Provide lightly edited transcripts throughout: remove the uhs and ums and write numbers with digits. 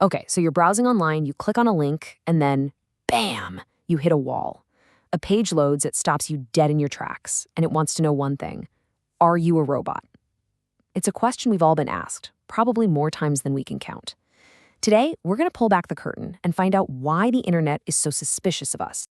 Okay, so you're browsing online, you click on a link, and then bam, you hit a wall. A page loads, it stops you dead in your tracks, and it wants to know one thing. Are you a robot? It's a question we've all been asked, probably more times than we can count. Today, we're going to pull back the curtain and find out why the internet is so suspicious of us.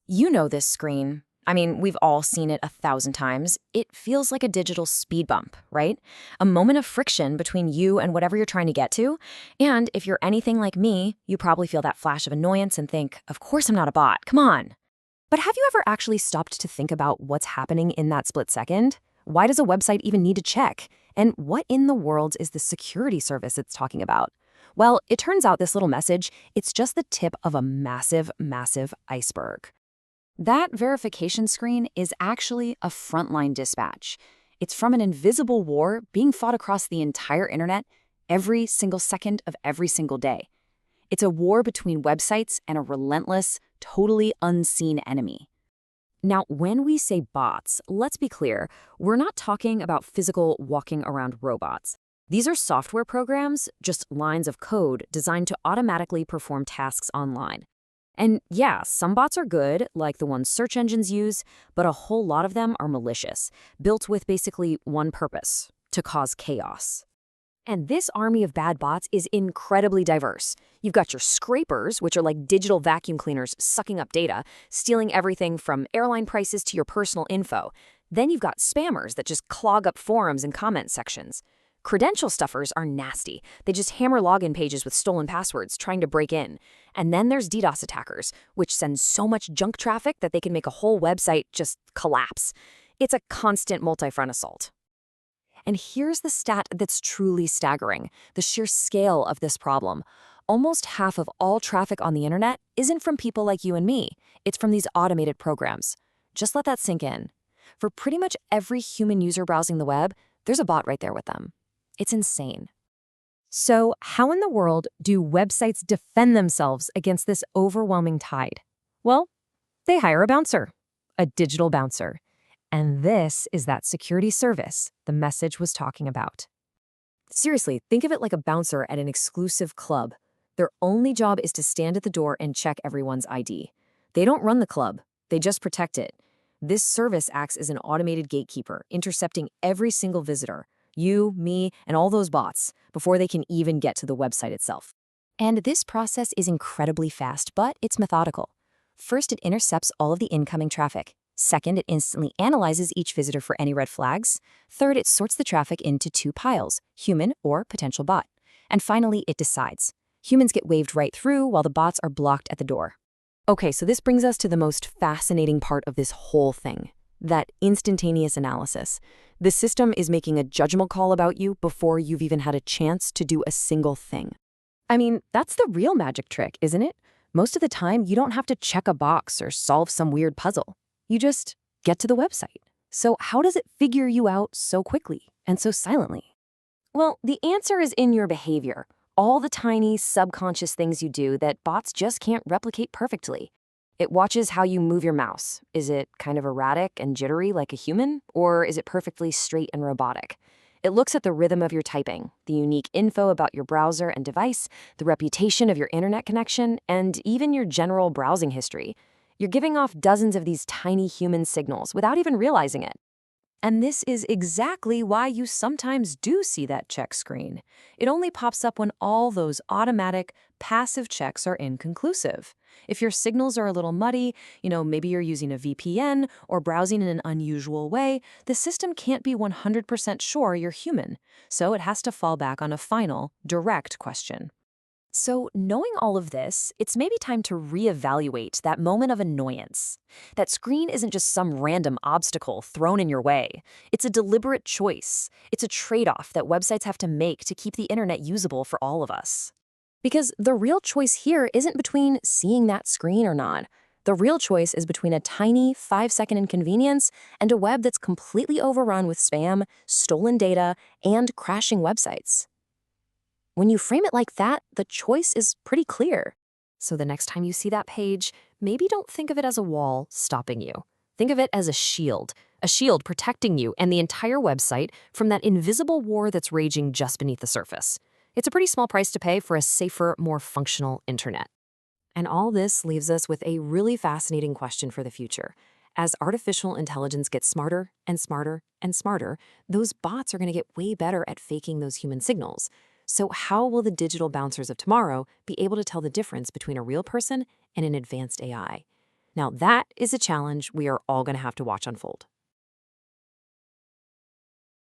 You know this screen. I mean, we've all seen it 1,000 times. It feels like a digital speed bump, right? A moment of friction between you and whatever you're trying to get to. And if you're anything like me, you probably feel that flash of annoyance and think, of course I'm not a bot, come on. But have you ever actually stopped to think about what's happening in that split second? Why does a website even need to check? And what in the world is the security service it's talking about? Well, it turns out this little message, it's just the tip of a massive, massive iceberg. That verification screen is actually a frontline dispatch. It's from an invisible war being fought across the entire internet every single second of every single day. It's a war between websites and a relentless, totally unseen enemy. Now, when we say bots, let's be clear, we're not talking about physical walking around robots. These are software programs, just lines of code designed to automatically perform tasks online. And yeah, some bots are good, like the ones search engines use, but a whole lot of them are malicious, built with basically one purpose: to cause chaos. And this army of bad bots is incredibly diverse. You've got your scrapers, which are like digital vacuum cleaners sucking up data, stealing everything from airline prices to your personal info. Then you've got spammers that just clog up forums and comment sections. Credential stuffers are nasty. They just hammer login pages with stolen passwords, trying to break in. And then there's DDoS attackers, which send so much junk traffic that they can make a whole website just collapse. It's a constant multi-front assault. And here's the stat that's truly staggering, the sheer scale of this problem. Almost half of all traffic on the internet isn't from people like you and me. It's from these automated programs. Just let that sink in. For pretty much every human user browsing the web, there's a bot right there with them. It's insane. So how in the world do websites defend themselves against this overwhelming tide? Well, they hire a bouncer, a digital bouncer. And this is that security service the message was talking about. Seriously, think of it like a bouncer at an exclusive club. Their only job is to stand at the door and check everyone's ID. They don't run the club, they just protect it. This service acts as an automated gatekeeper, intercepting every single visitor, you, me, and all those bots, before they can even get to the website itself. And this process is incredibly fast, but it's methodical. First, it intercepts all of the incoming traffic. Second, it instantly analyzes each visitor for any red flags. Third, it sorts the traffic into two piles, human or potential bot. And finally, it decides. Humans get waved right through while the bots are blocked at the door. Okay, so this brings us to the most fascinating part of this whole thing, that instantaneous analysis. The system is making a judgment call about you before you've even had a chance to do a single thing. I mean, that's the real magic trick, isn't it? Most of the time, you don't have to check a box or solve some weird puzzle. You just get to the website. So how does it figure you out so quickly and so silently? Well, the answer is in your behavior. All the tiny, subconscious things you do that bots just can't replicate perfectly. It watches how you move your mouse. Is it kind of erratic and jittery like a human, or is it perfectly straight and robotic? It looks at the rhythm of your typing, the unique info about your browser and device, the reputation of your internet connection, and even your general browsing history. You're giving off dozens of these tiny human signals without even realizing it. And this is exactly why you sometimes do see that check screen. It only pops up when all those automatic, passive checks are inconclusive. If your signals are a little muddy, maybe you're using a VPN or browsing in an unusual way, the system can't be 100% sure you're human. So it has to fall back on a final, direct question. So knowing all of this, it's maybe time to reevaluate that moment of annoyance. That screen isn't just some random obstacle thrown in your way. It's a deliberate choice. It's a trade-off that websites have to make to keep the internet usable for all of us. Because the real choice here isn't between seeing that screen or not. The real choice is between a tiny 5-second inconvenience and a web that's completely overrun with spam, stolen data, and crashing websites. When you frame it like that, the choice is pretty clear. So the next time you see that page, maybe don't think of it as a wall stopping you. Think of it as a shield protecting you and the entire website from that invisible war that's raging just beneath the surface. It's a pretty small price to pay for a safer, more functional internet. And all this leaves us with a really fascinating question for the future. As artificial intelligence gets smarter and smarter and smarter, those bots are going to get way better at faking those human signals. So how will the digital bouncers of tomorrow be able to tell the difference between a real person and an advanced AI? Now that is a challenge we are all going to have to watch unfold.